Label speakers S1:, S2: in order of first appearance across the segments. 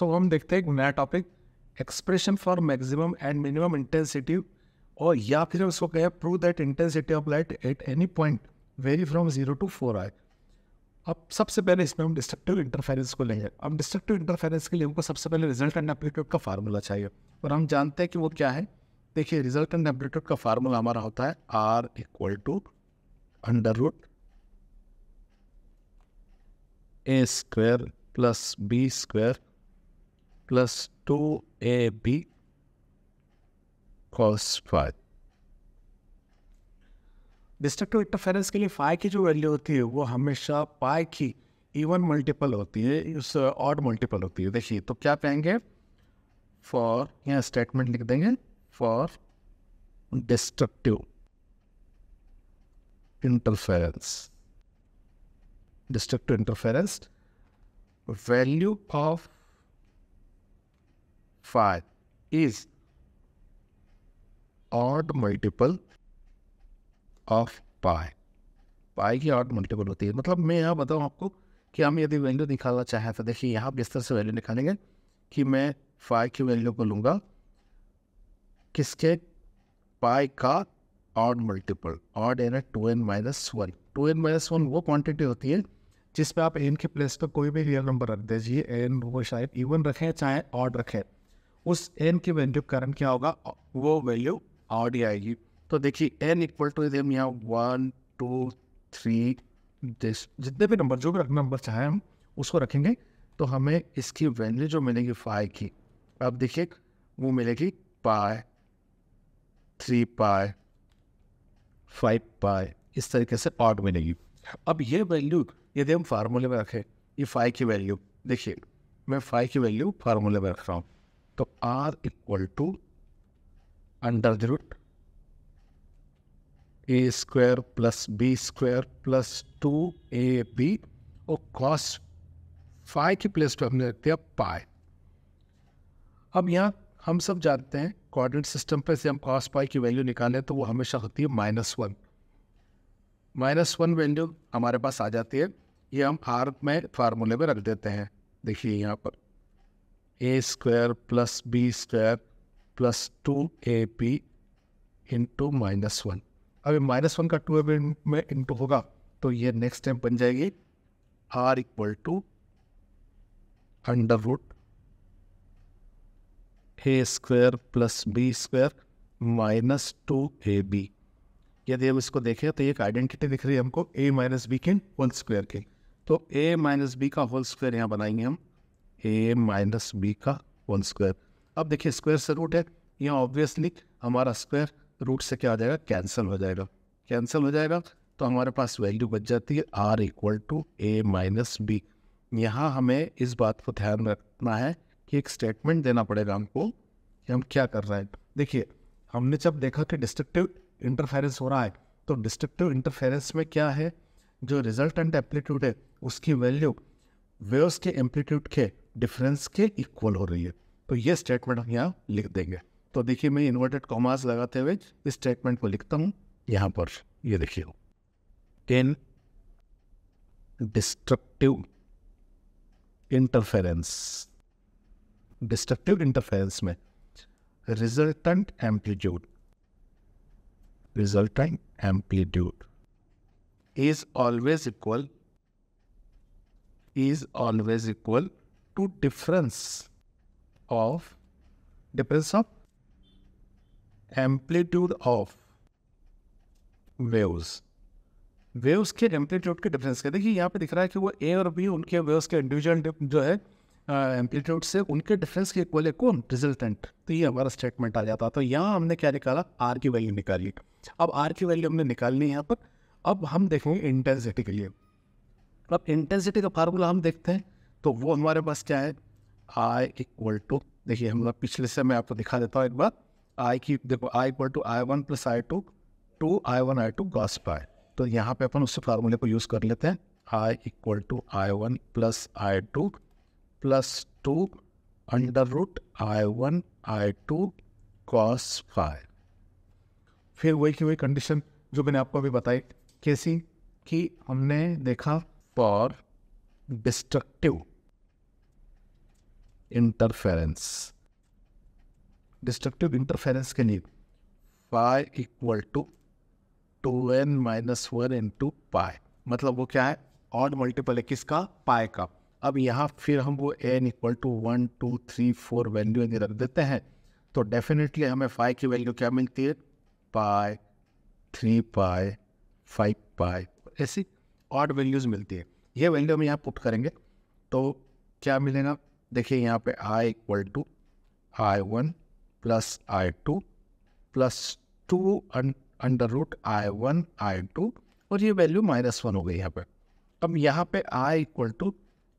S1: सो हम देखते हैं एक नया topic, expression for maximum and minimum intensity, और या फिर उसको कहें prove that intensity of light at any point vary from 0 to 4i। अब सबसे पहले इसमें हम डिस्ट्रक्टिव इंटरफेरेंस को लेंगे। अब डिस्ट्रक्टिव इंटरफेरेंस के लिए हमको सबसे पहले रिजल्ट एंड एम्पलीट्यूड का फार्मूला चाहिए, और हम जानते हैं कि वो क्या है। देखिए, रिजल्ट एंड एम्पलीट्यूड का फार्मूला हमारा होता है R = √a² + b² + 2ab cos phi। Destructive interference के लिए फाई की जो वैल्यू होती है वो हमेशा पाई की इवन मल्टीपल होती है, उस ऑड मल्टीपल होती है। देखिए, तो क्या कहेंगे, फॉर, यहाँ स्टेटमेंट लिख देंगे, for destructive interference, value of phi is odd multiple of pi की ऑड मल्टीपल होती है। मतलब मैं यहाँ बताऊँ आपको कि हम यदि वैल्यू निकालना चाहें तो देखिए, यहाँ किस तरह से वैल्यू निकालेंगे कि मैं फाई की वैल्यू को लूँगा किसके, पाई का ऑड मल्टीपल, ऑड है ना 2n-1। 2n-1 वो क्वांटिटी होती है जिसमें आप n के प्लेस पर कोई भी रियल नंबर रख दीजिए, n वो शायद इवन रखें चाहे ऑड रखें, उस n की वैल्यू कारण क्या होगा, वो वैल्यू ऑड ही आएगी। तो देखिए, n = हम यहाँ 1 2 3 जितने भी नंबर, जो भी नंबर चाहे हम उसको रखेंगे, तो हमें इसकी वैल्यू जो मिलेगी फाई की, अब देखिए वो मिलेगी पाई, 3 पाई, 5 पाई, इस तरीके से ऑड मिलेगी। अब ये वैल्यू यदि हम फार्मूले में रखें, ये फाई की वैल्यू, देखिए मैं फाई की वैल्यू फार्मूले में रख रहा हूँ, तो R = √a² + b² + 2ab, और cos फाई की प्लेस पे हमने रख दिया पाई। अब यहाँ हम सब जानते हैं कोऑर्डिनेट सिस्टम पे से हम cos पाई की वैल्यू निकालें तो वो हमेशा होती है -1। -1 वैल्यू हमारे पास आ जाती है, ये हम R में फार्मूले में रख देते हैं। देखिए यहाँ पर a² + b² + 2ab × -1। अब -1 का 2ab में इंटू होगा तो ये नेक्स्ट स्टेप बन जाएगी R = √a² + b² - 2ab। यदि हम इसको देखें तो एक आइडेंटिटी दिख रही है हमको a - b के होल स्क्वायर की, तो a - b का होल स्क्वायर यहाँ बनाएंगे हम, a - b का होल स्क्वायर। अब देखिए, स्क्वायर से रूट है, यहाँ ऑब्वियसली हमारा स्क्वायर रूट से क्या आ जाएगा, कैंसिल हो जाएगा, तो हमारे पास वैल्यू बच जाती है R = a - b। यहाँ हमें इस बात को ध्यान रखना है कि एक स्टेटमेंट देना पड़ेगा हमको कि हम क्या कर रहे हैं। देखिए, हमने जब देखा कि डिस्ट्रक्टिव इंटरफेरेंस हो रहा है, तो डिस्ट्रक्टिव इंटरफेरेंस में क्या है, जो रिजल्ट एंड एम्पलीट्यूड है उसकी वैल्यू वेव्स के एम्पलीट्यूड के डिफरेंस के इक्वल हो रही है। तो ये स्टेटमेंट हम यहाँ लिख देंगे। तो देखिए, मैं इन्वर्टेड कॉमास लगाते हुए इस स्टेटमेंट को लिखता हूँ यहाँ पर। ये देखिए, इन डिस्ट्रक्टिव इंटरफेरेंस में resultant amplitude is always equal to difference of amplitude of waves के एम्पलीट्यूड के डिफरेंस का। देखिए, यहाँ पे दिख रहा है कि वो ए और बी, उनके वेव्स के इंडिविजुअल जो है एम्पलीट्यूड से उनके डिफरेंस के इक्वल है कौन, रिजल्टेंट। तो ये हमारा स्टेटमेंट आ जाता है। तो यहाँ हमने क्या निकाला, आर की वैल्यू निकाली। अब आर की वैल्यू हमने निकालनी है यहाँ पर। अब हम देखेंगे इंटेंसिटी के लिए। अब इंटेंसिटी का फार्मूला हम देखते हैं, तो वो हमारे पास क्या है, I = देखिए, हम लोग पिछले से मैं आपको दिखा देता हूँ एक बार। I की देखो, I = I1 + I2 2I1 I2 cos π। तो यहाँ पे अपन उससे फार्मूले को यूज़ कर लेते हैं। I = I1 + I2 + 2 √I1 I2 cos π। फिर वही की वही कंडीशन जो मैंने आपको अभी बताई, कैसी कि हमने देखा for destructive interference, destructive interference के लिए phi equal to 2n-1 into pi, मतलब वो क्या है, ऑड मल्टीपल है किसका, पाई का। अब यहाँ फिर हम वो n इक्वल टू 1 2 3 4 वैल्यू यदि रख देते हैं तो डेफिनेटली हमें फाई की वैल्यू क्या मिलती है, पाई, 3 पाई, 5 पाई, ऐसी ऑड वैल्यूज मिलती है। ये वैल्यू हम यहाँ पुट करेंगे तो क्या मिलेगा, देखिए यहाँ पे i equal to i1 plus i2 plus 2 under root i1 i2, और ये वैल्यू -1 हो गई यहाँ पे। अब यहाँ पे i equal to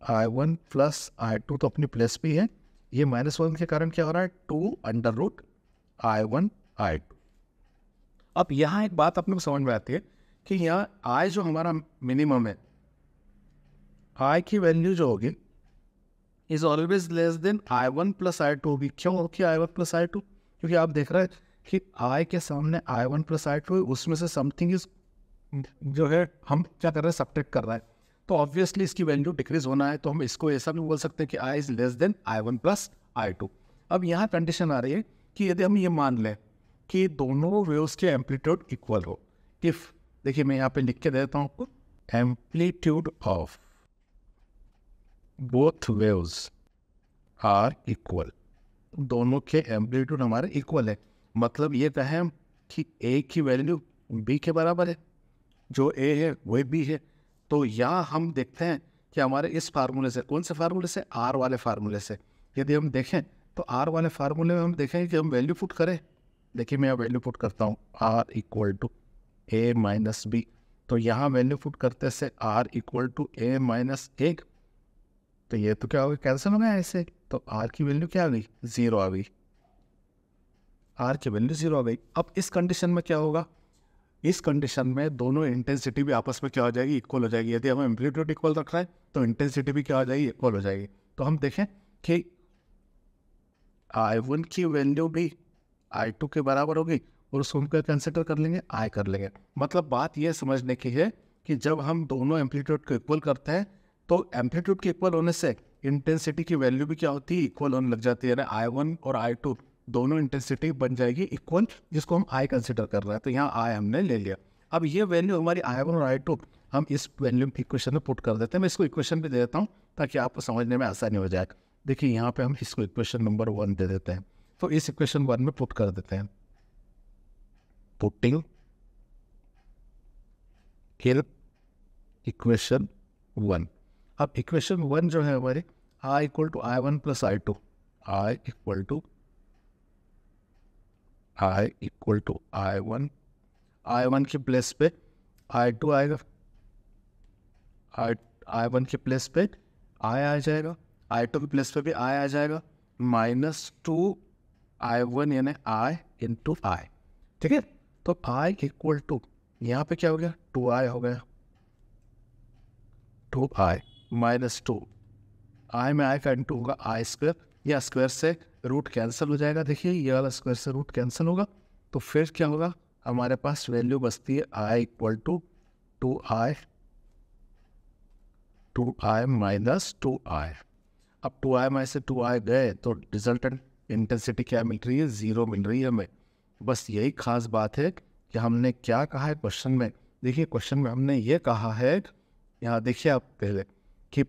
S1: i1 plus i2 तो अपनी प्लस भी है, ये -1 के कारण क्या हो रहा है, 2 अंडर रूट i1 i2। अब यहाँ एक बात अपने को समझ में आती है कि यहाँ i जो हमारा मिनिमम है, i की वैल्यू जो होगी is always less than i1 plus i2 होगी। क्यों होगी i1 प्लस i2, क्योंकि आप देख रहे हैं कि i के सामने i1 प्लस i2 है, उसमें से समथिंग इज जो है हम क्या कर रहे हैं, सब्ट्रैक्ट कर रहा है, तो ऑब्वियसली इसकी वैल्यू डिक्रीज होना है। तो हम इसको ऐसा भी बोल सकते हैं कि i is less than i1 plus i2। अब यहाँ कंडीशन आ रही है कि यदि हम ये मान लें कि दोनों वेव्स के एम्पलीट्यूड इक्वल हो, इफ, देखिए मैं यहाँ पे लिख के देता हूँ आपको, amplitude of both waves are equal, दोनों के एम्पलीट्यूड हमारे इक्वल है, मतलब ये कहें हम कि ए की वैल्यू बी के बराबर है, जो ए है वही बी है। तो यहाँ हम देखते हैं कि हमारे इस फार्मूले से, कौन से फार्मूले से, आर वाले फार्मूले से, यदि हम देखें तो आर वाले फार्मूले में हम देखेंगे कि हम वैल्यू पुट करें। देखिए मैं वैल्यू पुट करता हूँ, R equal to A minus B, तो यहाँ वैल्यू पुट करते से R equal to A minus 1, तो ये तो क्या हो गया, कैंसिल हो गया ऐसे, तो आर की वैल्यू क्या आ गई, 0 आ गई, आर की वैल्यू 0 आ गई। अब इस कंडीशन में क्या होगा, इस कंडीशन में दोनों इंटेंसिटी भी आपस में क्या हो जाएगी, इक्वल हो जाएगी। यदि हमें एम्पलीट्यूड इक्वल रख रहा है तो इंटेंसिटी भी क्या हो जाएगी, इक्वल हो जाएगी। तो हम देखें कि I1 की वैल्यू भी I2 के बराबर होगी और उसको हम क्या कंसिडर कर लेंगे, I कर लेंगे। मतलब बात यह समझने की है कि जब हम दोनों एम्पलीट्यूड को इक्वल करते हैं तो एम्पलीट्यूड के इक्वल होने से इंटेंसिटी की वैल्यू भी क्या होती है, इक्वल होने लग जाती है ना। I1 और I2 दोनों इंटेंसिटी बन जाएगी इक्वल, जिसको हम I कंसिडर कर रहे हैं, तो यहाँ I हमने ले लिया। अब ये वैल्यू हमारी I1 और I2 हम इस वैल्यू इक्वेशन में पुट कर देते हैं। मैं इसको इक्वेशन भी दे देता हूँ ताकि आपको समझने में आसानी हो जाए। देखिए यहाँ पे हम इसको इक्वेशन नंबर 1 दे देते हैं, तो इस इक्वेशन 1 में पुट कर देते हैं, पुटिंग इन इक्वेशन 1। अब इक्वेशन 1 जो है हमारी I equal to I1 plus I2, I equal to I1 के प्लेस पे I2 आएगा, I1 के प्लेस पे I आ जाएगा, I2 के प्लेस पे भी I आ जाएगा, -2 I1 यानी I इंटू I, ठीक है। तो I इक्वल टू यहाँ पे क्या हो गया, 2I हो गया, 2I -2 I में I का इंटू होगा I स्क्वायर, या स्क्वायर से रूट कैंसिल हो जाएगा। देखिए ये वाला स्क्वायर से रूट कैंसिल होगा, तो फिर क्या होगा, हमारे पास वैल्यू बचती है I equal to 2I minus 2I। अब 2I में से 2I गए तो रिजल्टेंट इंटेंसिटी क्या मिल रही है, 0 मिल रही है हमें। बस यही खास बात है कि हमने क्या कहा है क्वेश्चन में। देखिए क्वेश्चन में हमने ये कहा है, यहाँ देखिए आप पहले, कि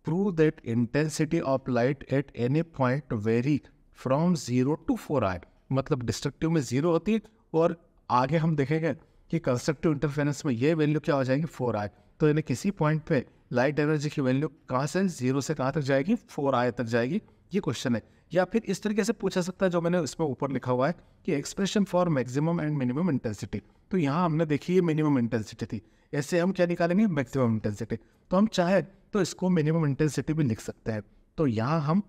S1: prove that intensity of light at any point vary from 0 to 4I, मतलब डिस्ट्रक्टिव में 0 होती है और आगे हम देखेंगे कि कंस्ट्रक्टिव इंटरफेरेंस में ये वैल्यू क्या हो जाएगी, 4I। तो यानी किसी पॉइंट पे लाइट एनर्जी की वैल्यू कहाँ से 0 से कहाँ तक जाएगी, 4I तक जाएगी, ये क्वेश्चन है। या फिर इस तरीके से पूछा सकता है जो मैंने इसमें ऊपर लिखा हुआ है कि expression for maximum and minimum intensity. तो यहाँ हमने देखी ये मिनिमम इंटेंसिटी थी, ऐसे हम क्या निकालेंगे, मैक्सिमम इंटेंसिटी। तो हम चाहे तो इसको मिनिमम इंटेंसिटी भी लिख सकते हैं। तो यहाँ हम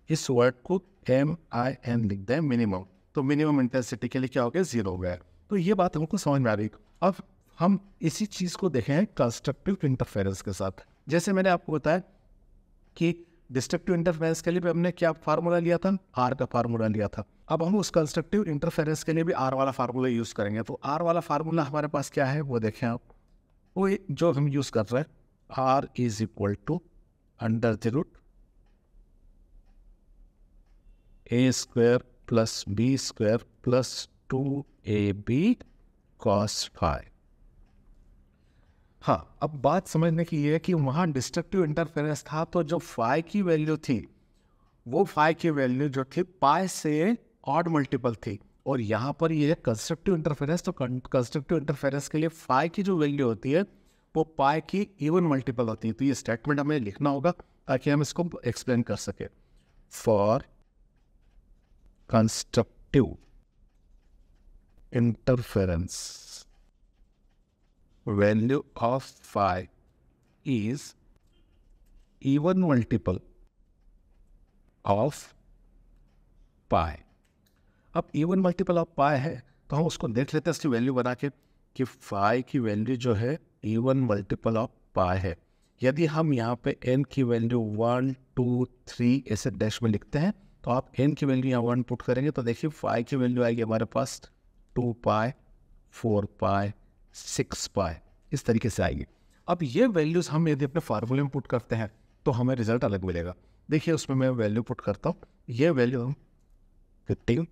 S1: इस वर्ड को MIN लिख दें, मिनिमम। तो मिनिमम इंटेंसिटी के लिए क्या हो गया, 0 हो गया। तो ये बात हमको समझ में आ रही। अब हम इसी चीज़ को देखें कंस्ट्रक्टिव इंटरफेरेंस के साथ। जैसे मैंने आपको बताया कि डिस्ट्रक्टिव इंटरफेरेंस के लिए भी हमने क्या फार्मूला लिया था, R का फार्मूला लिया था। अब हम उस कंस्ट्रक्टिव इंटरफेरेंस के लिए भी R वाला फार्मूला यूज़ करेंगे। तो R वाला फार्मूला हमारे पास क्या है वो देखें आप, वो जो हम यूज़ कर रहे हैं, R is equal to under the root A square plus B square plus 2ab cos phi। हाँ, अब बात समझने की ये है कि वहाँ डिस्ट्रक्टिव इंटरफेरेंस था, तो जो फाई की वैल्यू थी वो फाई की वैल्यू जो थी पाई से ऑड मल्टीपल थी, और यहाँ पर ये कंस्ट्रक्टिव इंटरफेरेंस, तो कंस्ट्रक्टिव इंटरफेरेंस के लिए फाई की जो वैल्यू होती है वो पाई की इवन मल्टीपल होती है। तो ये स्टेटमेंट हमें लिखना होगा ताकि हम इसको एक्सप्लेन कर सके। For constructive interference value of phi is even multiple of pi। अब even multiple of pi है तो हम उसको देख लेते हैं इसकी वैल्यू बना के कि phi की वैल्यू जो है even multiple of pi है। यदि हम यहाँ पे n की वैल्यू 1 2 3 ऐसे डैश में लिखते हैं तो आप n की वैल्यू यहाँ 1 पुट करेंगे तो देखिए phi की वैल्यू आएगी हमारे पास 2 pi 4 pi 6 pi, इस तरीके से आएगी। अब ये वैल्यूज हम यदि अपने फार्मूले में पुट करते हैं तो हमें रिजल्ट अलग मिलेगा। देखिए उसमें मैं वैल्यू पुट करता हूँ, ये वैल्यू हम 15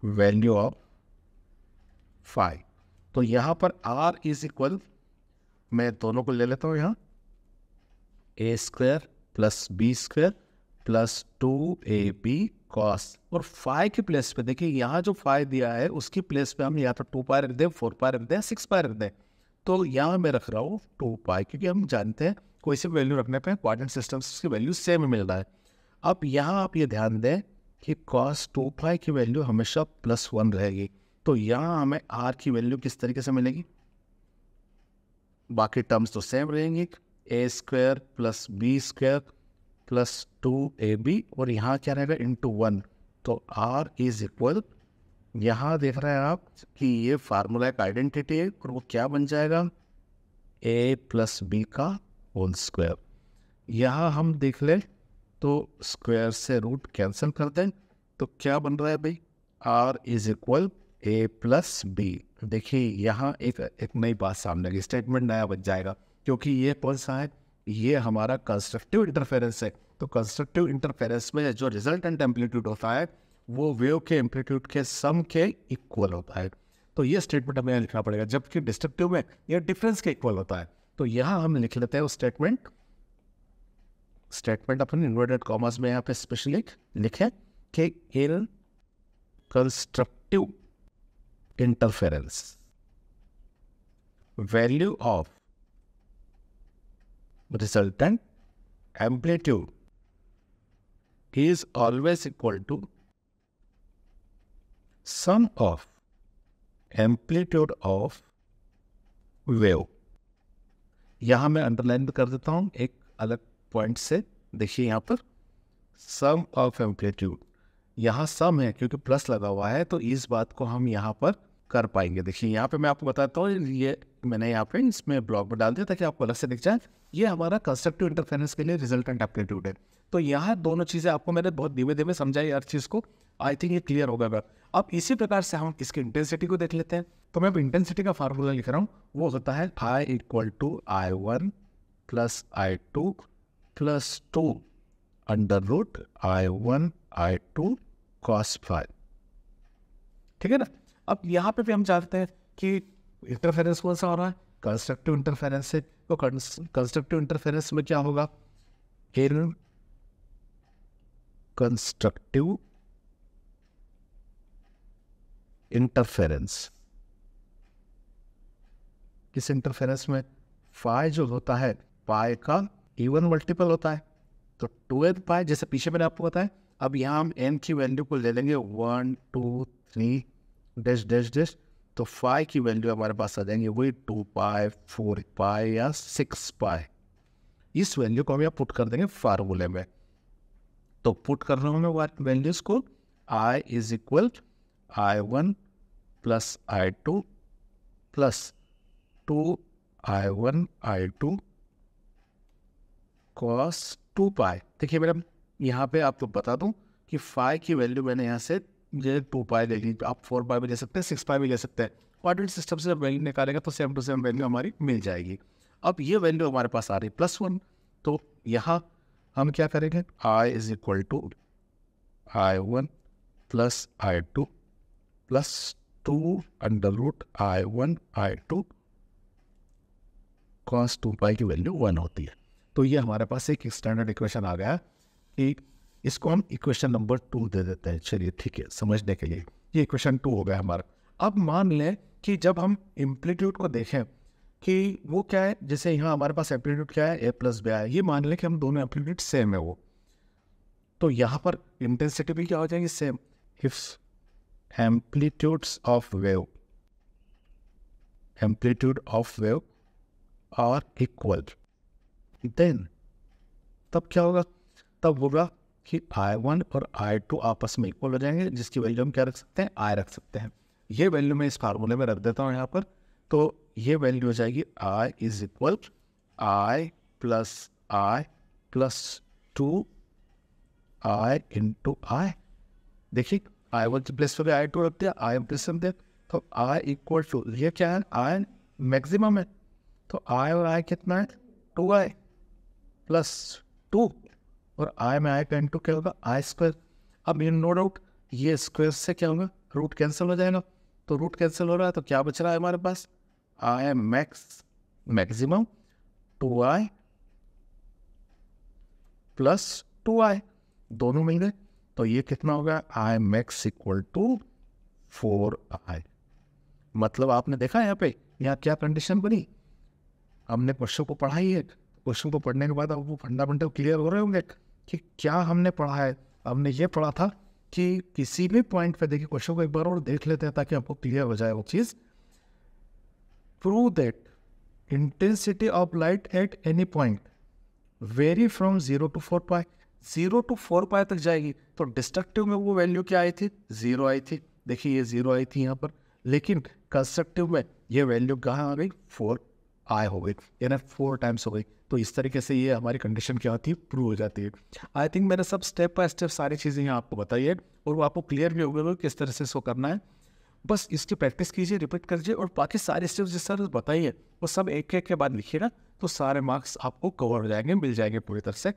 S1: वैल्यू ऑफ 5, तो यहाँ पर r इज इक्वल, मैं दोनों को ले लेता हूँ यहाँ, A square plus B square plus 2ab cos, और फाई के प्लेस पे देखिए यहाँ जो फाई दिया है उसकी प्लेस पे हम या तो 2 पाई रख दें, 4 पाई रख दें, 6 पाई रख दें। तो यहाँ मैं रख रहा हूँ 2 पाई क्योंकि हम जानते हैं कोई सी वैल्यू रखने पे कोऑर्डिनेट सिस्टम से उसकी वैल्यू सेम मिल रहा है। अब यहाँ आप ये ध्यान दें कि cos 2 पाई की वैल्यू हमेशा +1 रहेगी, तो यहाँ हमें r की वैल्यू किस तरीके से मिलेगी, बाकी टर्म्स तो सेम रहेंगी, A square plus B square plus 2ab, और यहाँ क्या रहेगा इंटू 1, तो r इज इक्वल, यहाँ देख रहे हैं आप कि ये फार्मूला एक आइडेंटिटी है और वो क्या बन जाएगा a प्लस बी का होल स्क्वायर। यहाँ हम देख लें तो स्क्वायर से रूट कैंसिल कर दें तो क्या बन रहा है भाई, r is equal a plus B. देखिए यहाँ एक नई बात सामने आएगी, स्टेटमेंट नया बन जाएगा क्योंकि ये कौन सा है, ये हमारा कंस्ट्रक्टिव इंटरफेरेंस है। तो कंस्ट्रक्टिव इंटरफेरेंस में जो रिजल्टेंट एम्पलीट्यूड होता है वो वेव के एम्पलीट्यूड के सम के इक्वल होता है, तो ये स्टेटमेंट हमें लिखना पड़ेगा, जबकि डिस्ट्रक्टिव में ये डिफरेंस के इक्वल होता है। तो यहाँ हम लिख लेते हैं वो स्टेटमेंट अपन इन्वर्टेड कॉमर्स में यहाँ पे स्पेशली लिखे कि इन constructive interference value of resultant amplitude is always equal to sum of amplitude of wave। यहाँ मैं अंडरलाइन भी कर देता हूँ एक अलग पॉइंट से, देखिए यहाँ पर सम ऑफ एम्पलीट्यूड, यहाँ सम है क्योंकि प्लस लगा हुआ है तो इस बात को हम यहाँ पर कर पाएंगे। देखिए यहाँ पे मैं आपको बताता हूँ, ये मैंने यहाँ पे इसमें ब्लॉक में डाल दिया ताकि आपको अलग से दिख जाए, ये हमारा कंस्ट्रक्टिव इंटरफेरेंस के लिए रिजल्टेंट एम्पलीट्यूड है। तो यहाँ दोनों चीज़ें आपको मैंने बहुत धीमे धीमे समझाई हर चीज़ को, आई थिंक ये क्लियर होगा। अब इसी प्रकार से हम इसकी इंटेंसिटी को देख लेते हैं। तो मैं अब इंटेंसिटी का फार्मूला लिख रहा हूँ, वो होता है phi equal to I1 plus I2 plus 2 under root I1 I2 cos phi, ठीक है ना। अब यहाँ पे भी हम जानते हैं कि इंटरफेरेंस कौन सा हो रहा है, कंस्ट्रक्टिव इंटरफेरेंस से। तो कंस्ट्रक्टिव इंटरफेरेंस में क्या होगा, इन कंस्ट्रक्टिव इंटरफेरेंस, किस इंटरफेरेंस में, फाई जो होता है पाई का इवन मल्टीपल होता है, तो 2n पाई, जैसे पीछे मैंने आपको बताया। अब यहाँ हम n की वैल्यू को ले लेंगे 1 2 3 डैश डैश डैश, तो फाई की वैल्यू हमारे पास आ जाएंगे वही 2 पाई 4 पाई या 6 पाई। इस वैल्यू को हम यहाँ पुट कर देंगे फार्मूले में, तो पुट कर रहा हूँ मैं वैल्यूज को, i is equal I1 plus I2 plus 2 I1 I2 cos 2 पाई। देखिए मैडम यहाँ पे आपको बता दूं कि फाई की वैल्यू मैंने यहाँ से ये 2 पाई ले ली, आप 4 पाई भी ले सकते हैं, 6 पाई भी ले सकते हैं। कोऑर्डिनेट सिस्टम से वैल्यू निकालेगा तो सेम टू सेम वैल्यू हमारी मिल जाएगी। अब ये वैल्यू हमारे पास आ रही +1, तो यहाँ हम क्या करेंगे, I is equal to I1 plus I2 plus 2 under root I1 I2 cos 2 pi की वैल्यू 1 होती है। तो ये हमारे पास एक स्टैंडर्ड इक्वेशन आ गया कि इसको हम इक्वेशन नंबर 2 दे देते हैं। चलिए ठीक है, समझने के लिए ये इक्वेशन 2 हो गया हमारा। अब मान लें कि जब हम एम्पलीट्यूड को देखें कि वो क्या है, जैसे यहाँ हमारे पास एम्पलीट्यूड क्या है, ए प्लस बी है, ये मान लें कि हम दोनों एम्पलीट्यूड सेम है वो, तो यहाँ पर इंटेंसिटी भी क्या हो जाएगी, same. If amplitudes of wave are equal, then तब क्या होगा, तब होगा कि I1 और I2 आपस में इक्वल हो जाएंगे, जिसकी वैल्यू हम क्या रख सकते हैं, I रख सकते हैं। ये वैल्यू मैं इस फार्मूले में रख देता हूँ यहाँ पर। तो ये वैल्यू हो जाएगी I is equal I plus 2 I into I। देखिए I1 प्लस पर I2 रख दिया, I प्लस हम दे, तो I इक्वल टू, ये क्या है, I मैक्सिमम है, तो I और I कितना है, 2I प्लस 2, और I में I का इंटू क्या होगा, I स्क्वायर। अब ये नो डाउट ये स्क्वायर से क्या होगा, रूट कैंसिल हो जाएगा, तो रूट कैंसिल हो रहा है तो क्या बच रहा है हमारे पास, I maximum 2I plus 2I, दोनों मिल गए, तो ये कितना होगा, I max equal to 4I। मतलब आपने देखा यहाँ पे, यहाँ क्या कंडीशन बनी, हमने क्वेश्चन को पढ़ा ही है, क्वेश्चन को पढ़ने के बाद अब वो फंडामेंटल क्लियर हो रहे होंगे कि क्या हमने पढ़ा है। हमने ये पढ़ा था कि किसी भी पॉइंट पे, देखिए क्वेश्चन को एक बार और देख लेते हैं ताकि आपको क्लियर हो जाए वो चीज़। Prove that intensity of light at any point vary from 0 to 4 pi, 0 to 4 pi तक जाएगी। तो डिस्ट्रक्टिव में वो वैल्यू क्या आई थी, 0 आई थी, देखिए ये 0 आई थी यहाँ पर, लेकिन कंस्ट्रक्टिव में ये वैल्यू कहाँ आ गई, 4I हो गई, यानी 4 टाइम्स हो गई। तो इस तरीके से ये हमारी कंडीशन क्या होती है, प्रूव हो जाती है। आई थिंक मैंने सब स्टेप बाय स्टेप सारी चीज़ें यहाँ आपको बताई है, और वो आपको क्लियर भी हो गया किस तरह से इसको करना है। बस इसकी प्रैक्टिस कीजिए, रिपीट कीजिए, और बाकी सारे स्टेप्स जिस तरह से बताइए वो सब एक एक के बाद लिखिएगा, तो सारे मार्क्स आपको कवर हो जाएंगे, मिल जाएंगे पूरी तरह से।